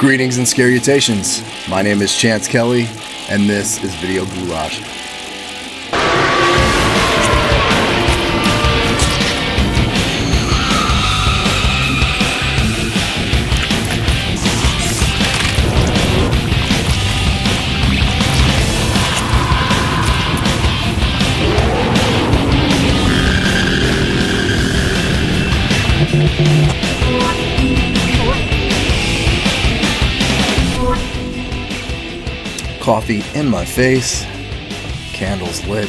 Greetings and salutations. My name is Chance Kelly, and this is Video Ghoulash. Coffee in my face, candles lit,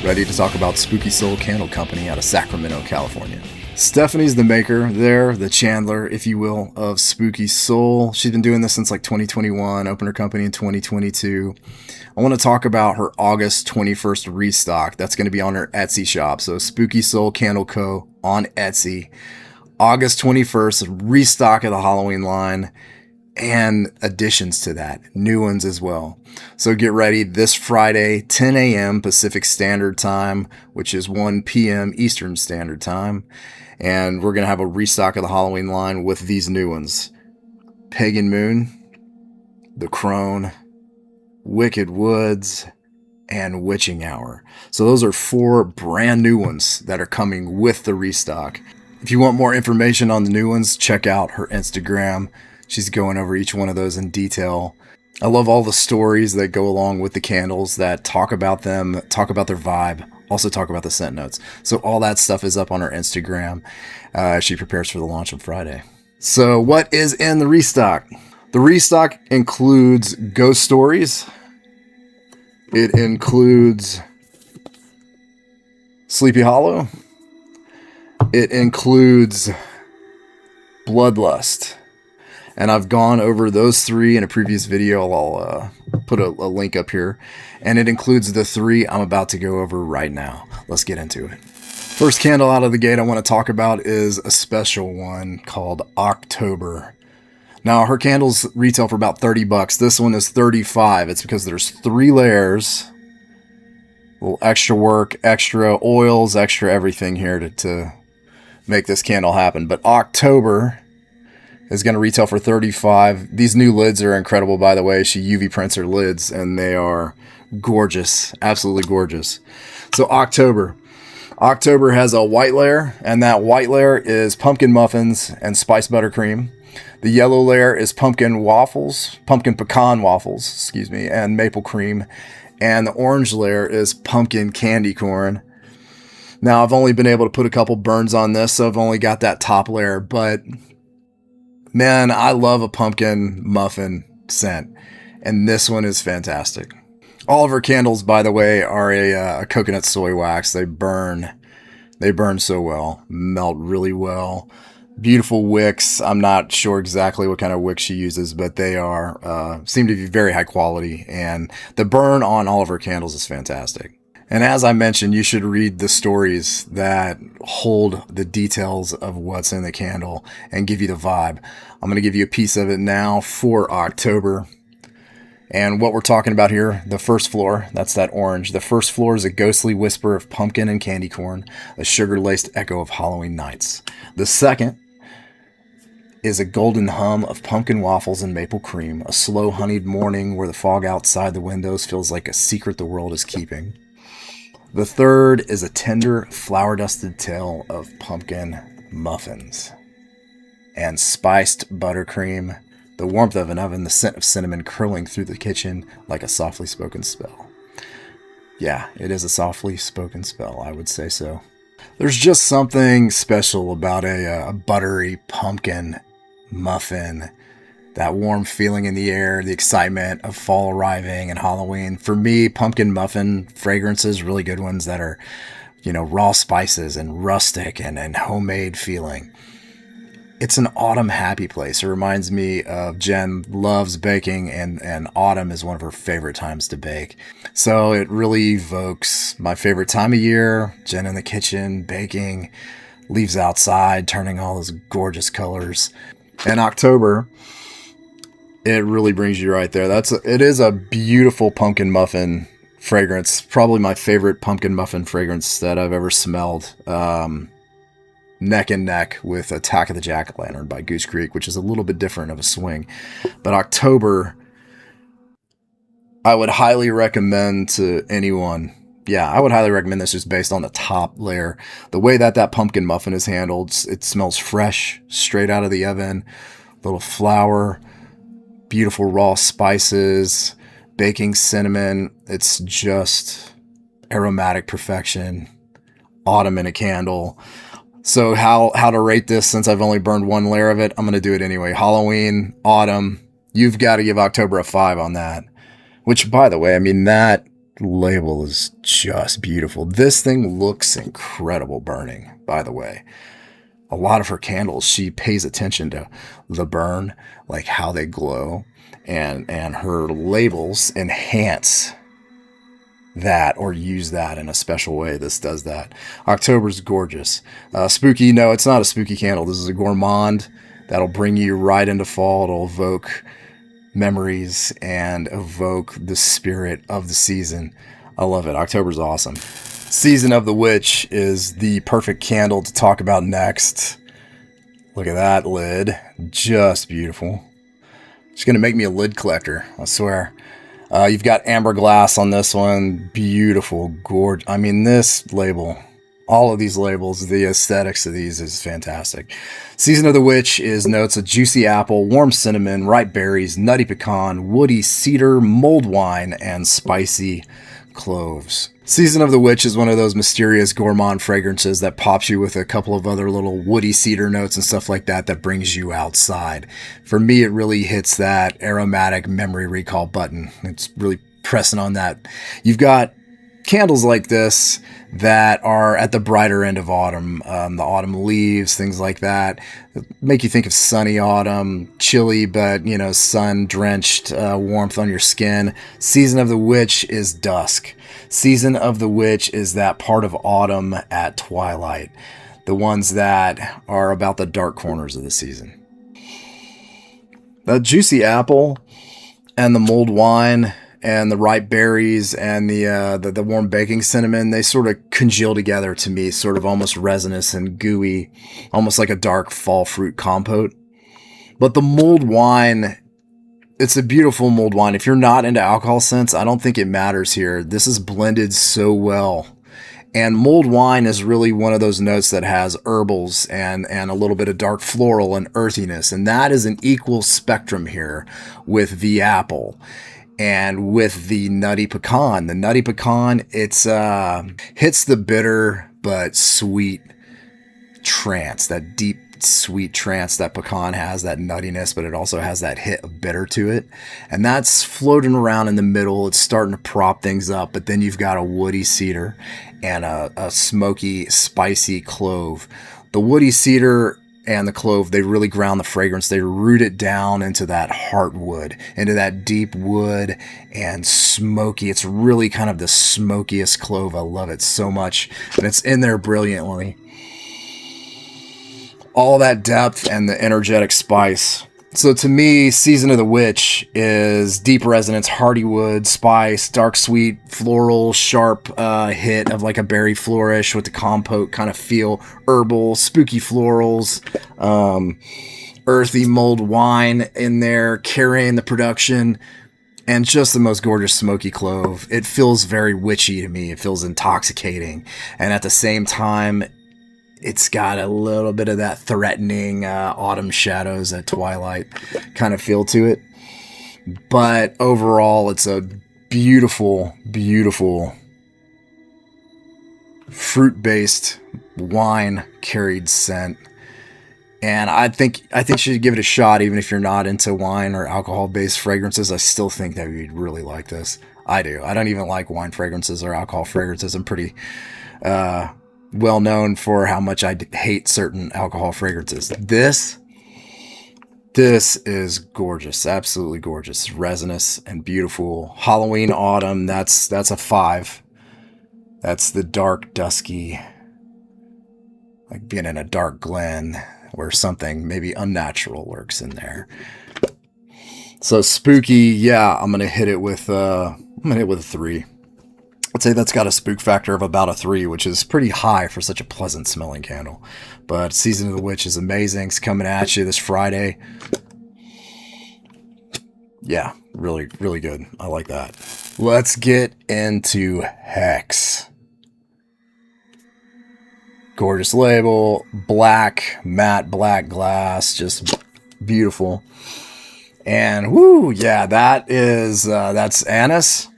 ready to talk about Spooky Soul Candle Company out of Sacramento, California. Stephanie's the maker there, the chandler, if you will, of Spooky Soul. She's been doing this since like 2021, opened her company in 2022. I want to talk about her August 21st restock. That's going to be on her Etsy shop. So Spooky Soul Candle Co. on Etsy. August 21st, restock of the Halloween line. And additions to that, new ones as well. So get ready this Friday, 10 a.m. Pacific Standard Time, which is 1 p.m. Eastern Standard Time. And we're going to have a restock of the Halloween line with these new ones. Pagan Moon, The Crone, Wicked Woods, and Witching Hour. So those are 4 brand new ones that are coming with the restock. If you want more information on the new ones, check out her Instagram. She's going over each one of those in detail. I love all the stories that go along with the candles that talk about them, talk about their vibe, also talk about the scent notes. So all that stuff is up on her Instagram. She prepares for the launch on Friday. So what is in the restock? The restock includes ghost stories. It includes Sleepy Hollow. It includes Bloodlust. And I've gone over those 3 in a previous video. I'll put a link up here. And it includes the 3 I'm about to go over right now. Let's get into it. First candle out of the gate I want to talk about is a special one called October. Now, her candles retail for about $30. This one is $35. It's because there's 3 layers. A little extra work, extra oils, extra everything here to make this candle happen. But October is going to retail for $35. These new lids are incredible, by the way. She UV prints her lids, and they are gorgeous. Absolutely gorgeous. So October has a white layer, and that white layer is pumpkin muffins and spiced buttercream. The yellow layer is pumpkin pecan waffles, and maple cream. And the orange layer is pumpkin candy corn. Now, I've only been able to put a couple burns on this, so I've only got that top layer, but man, I love a pumpkin muffin scent, and this one is fantastic. All of her candles, by the way, are a coconut soy wax. They burn so well, melt really well. Beautiful wicks. I'm not sure exactly what kind of wick she uses, but they seem to be very high quality, and the burn on all of her candles is fantastic. And as I mentioned, you should read the stories that hold the details of what's in the candle and give you the vibe. I'm going to give you a piece of it now for October. And what we're talking about here, the first floor, that's that orange. The first floor is a ghostly whisper of pumpkin and candy corn, a sugar-laced echo of Halloween nights. The second is a golden hum of pumpkin waffles and maple cream, a slow honeyed morning where the fog outside the windows feels like a secret the world is keeping. The third is a tender, flour-dusted tale of pumpkin muffins and spiced buttercream, the warmth of an oven, the scent of cinnamon curling through the kitchen like a softly spoken spell. Yeah, it is a softly spoken spell, I would say so. There's just something special about a buttery pumpkin muffin. That warm feeling in the air, the excitement of fall arriving and Halloween. For me, pumpkin muffin fragrances, really good ones that are, raw spices and rustic and homemade feeling. It's an autumn happy place. It reminds me of Jen loves baking, and autumn is one of her favorite times to bake. So it really evokes my favorite time of year. Jen in the kitchen, baking, leaves outside, turning all those gorgeous colors. And October, it really brings you right there. It is a beautiful pumpkin muffin fragrance. Probably my favorite pumpkin muffin fragrance that I've ever smelled. neck and neck with Attack of the Jack-O-Lantern by Goose Creek, which is a little bit different of a swing. But October, I would highly recommend to anyone. Yeah, I would highly recommend this just based on the top layer. The way that pumpkin muffin is handled, it smells fresh, straight out of the oven. Little flour, beautiful raw spices, baking cinnamon. It's just aromatic perfection. Autumn in a candle. So how to rate this, since I've only burned one layer of it, I'm going to do it anyway. Halloween, autumn, you've got to give October a 5 on that. Which, by the way, I mean, that label is just beautiful. This thing looks incredible burning, by the way. A lot of her candles, she pays attention to the burn, like how they glow, and her labels enhance that or use that in a special way. This does that. October's gorgeous. Spooky, no, it's not a spooky candle. This is a gourmand that'll bring you right into fall. It'll evoke memories and evoke the spirit of the season. I love it. October's awesome. Season of the Witch is the perfect candle to talk about next. Look at that lid. Just beautiful. It's going to make me a lid collector, I swear. You've got amber glass on this one. Beautiful, gorgeous. I mean, this label, all of these labels, the aesthetics of these is fantastic. Season of the Witch is notes of juicy apple, warm cinnamon, ripe berries, nutty pecan, woody cedar, mulled wine, and spicy cloves. Season of the Witch is one of those mysterious gourmand fragrances that pops you with a couple of other little woody cedar notes and stuff like that brings you outside. For me, it really hits that aromatic memory recall button. It's really pressing on that. You've got candles like this that are at the brighter end of autumn, the autumn leaves, things like that, make you think of sunny autumn, chilly but sun drenched warmth on your skin. Season of the Witch is dusk. Season of the Witch is that part of autumn at twilight, the ones that are about the dark corners of the season. The juicy apple and the mulled wine and the ripe berries and the warm baking cinnamon, they sort of congeal together to me, sort of almost resinous and gooey, almost like a dark fall fruit compote. But the mulled wine, it's a beautiful mulled wine. If you're not into alcohol scents, I don't think it matters here. This is blended so well. And mulled wine is really one of those notes that has herbals and a little bit of dark floral and earthiness. And that is an equal spectrum here with the apple. And with the nutty pecan. The nutty pecan, it's hits the bitter but sweet trance, that deep sweet trance that pecan has, that nuttiness, but it also has that hit of bitter to it. And that's floating around in the middle. It's starting to prop things up, but then you've got a woody cedar and a smoky, spicy clove. The woody cedar and the clove, they really ground the fragrance. They root it down into that heartwood, into that deep wood and smoky. It's really kind of the smokiest clove. I love it so much. And it's in there brilliantly. All that depth and the energetic spice. So to me, Season of the Witch is deep resonance, hearty wood, spice, dark sweet, floral, sharp hit of like a berry flourish with the compote kind of feel, herbal, spooky florals, earthy mulled wine in there, carrying the production, and just the most gorgeous smoky clove. It feels very witchy to me. It feels intoxicating. And at the same time, it's got a little bit of that threatening autumn shadows at twilight kind of feel to it. But overall, it's a beautiful, beautiful fruit-based wine-carried scent. And I think you should give it a shot, even if you're not into wine or alcohol-based fragrances. I still think that you'd really like this. I do. I don't even like wine fragrances or alcohol fragrances. I'm pretty well known for how much I hate certain alcohol fragrances. This is gorgeous, absolutely gorgeous, resinous and beautiful. Halloween, autumn, that's a 5. That's the dark, dusky, like being in a dark glen where something maybe unnatural lurks in there. So spooky, yeah, I'm gonna hit it with a 3. I'd say that's got a spook factor of about a 3, which is pretty high for such a pleasant smelling candle. But Season of the Witch is amazing. It's coming at you this Friday. Yeah, really, really good. I like that. Let's get into Hex. Gorgeous label, black, matte black glass, just beautiful. And whoo, yeah, that is, that's anise.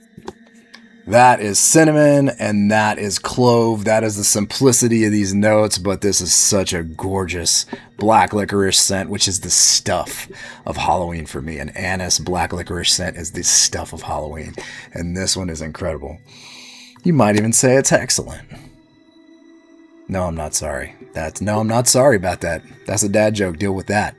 That is cinnamon, and that is clove. That is the simplicity of these notes, but this is such a gorgeous black licorice scent, which is the stuff of Halloween for me. An anise black licorice scent is the stuff of Halloween, and this one is incredible. You might even say it's excellent. No, I'm not sorry. No, I'm not sorry about that. That's a dad joke. Deal with that.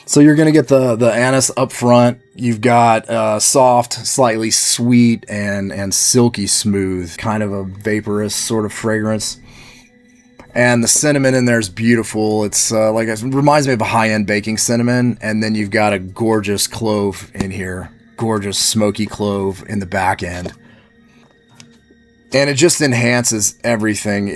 So you're going to get the anise up front. You've got soft, slightly sweet, and silky smooth, kind of a vaporous sort of fragrance. And the cinnamon in there is beautiful. It's like it reminds me of a high-end baking cinnamon. And then you've got a gorgeous clove in here. Gorgeous smoky clove in the back end. And it just enhances everything.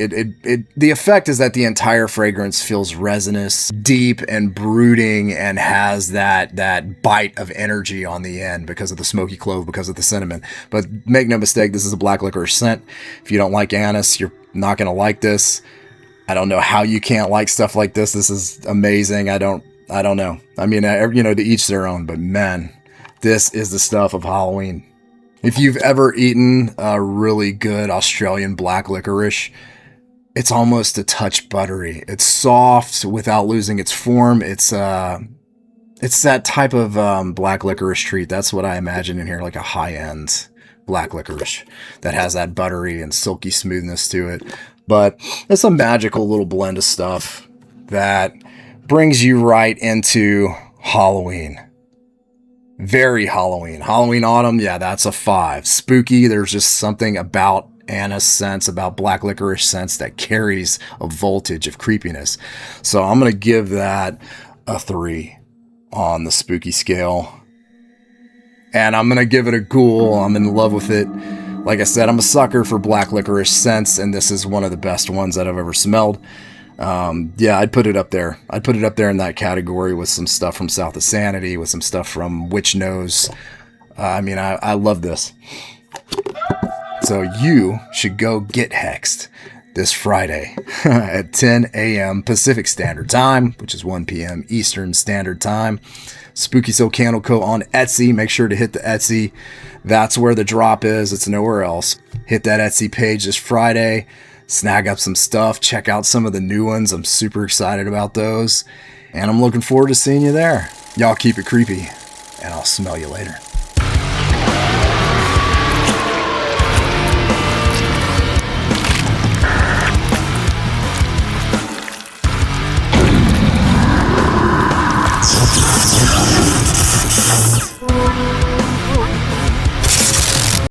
The effect is that the entire fragrance feels resinous, deep, and brooding, and has that bite of energy on the end because of the smoky clove, because of the cinnamon. But make no mistake, this is a black licorice scent. If you don't like anise, you're not going to like this. I don't know how you can't like stuff like this. This is amazing. I don't know. I mean, to each their own. But man, this is the stuff of Halloween. If you've ever eaten a really good Australian black licorice, it's almost a touch buttery. It's soft without losing its form. It's that type of black licorice treat. That's what I imagine in here, like a high-end black licorice that has that buttery and silky smoothness to it. But it's a magical little blend of stuff that brings you right into Halloween. Very Halloween. Halloween autumn, yeah, that's a 5. Spooky, there's just something about anise scents, about black licorice scents that carries a voltage of creepiness. So I'm going to give that a 3 on the spooky scale. And I'm going to give it a ghoul. I'm in love with it. Like I said, I'm a sucker for black licorice scents, and this is one of the best ones that I've ever smelled. Yeah, I'd put it up there. I'd put it up there in that category with some stuff from South of Sanity, with some stuff from Witch Nose. I love this. So you should go get hexed this Friday at 10 a.m. Pacific Standard Time, which is 1 p.m. Eastern Standard Time. Spooky Soul Candle Co. on Etsy. Make sure to hit the Etsy. That's where the drop is. It's nowhere else. Hit that Etsy page this Friday. Snag up some stuff, check out some of the new ones. I'm super excited about those, and I'm looking forward to seeing you there. Y'all keep it creepy, and I'll smell you later.